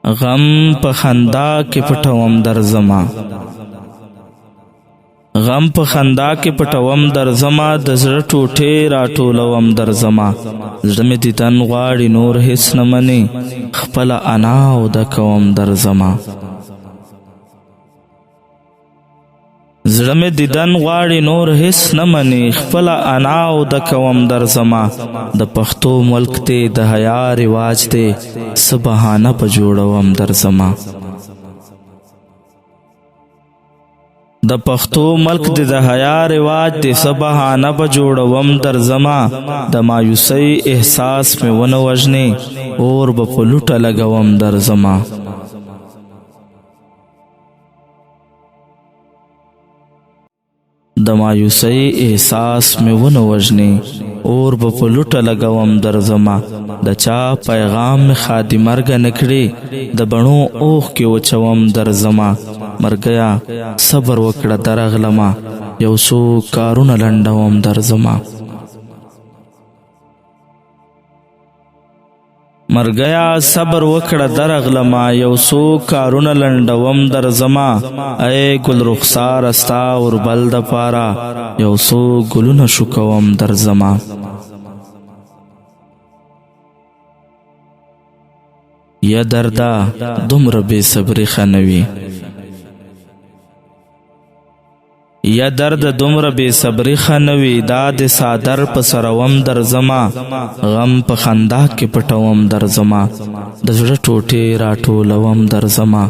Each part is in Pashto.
غم په خندا کې پټوم درځما، غم په خندا کې پټوم درځما، د زړه ټوټې راټولوم درځما. زړه مې دیدن غواړي نور هیڅ نه مني، خپله انا اوده کوم درځما. زړه مې دیدن غواړي نور هیڅ نه مني، خپله انا اوده کوم درځما. د پښتو ملک دی د حیا رواج دی، څه بهانه په جوړوم درځما. د پښتو ملک دی د حیا رواج دی، څه بهانه په جوړوم درځما. د مایوسۍ احساس مې ونه وژنې، اور به په لوټه لګوم درځما. د مایوسۍ احساس مې ونه وژنې، اور به په لوټه لګوم درځما. د چا پیغام مې خادي مرګه نه کړې، د بڼو اوښکې وچوم درځما. مرګیا صبر وکړه درغلمه، یو څو کارونه لنډوم درځما. مرګیا صبر وکړه درغلمه، یو څو کارونه لنډوم درځما. ای ګل رخسار ستا اوربل دپاره، یو څو ګلونه شوکوم درځما. یا درده دومره بې صبري ښه نه وي، یا درد دومره بې صبري ښه نه وي، دا د څادر په سروم درځما. غم په خندا کې پټوم درځما، د زړه ټوټې راټولوم درځما،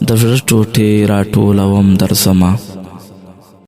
د زړه ټوټې راټولوم درځما.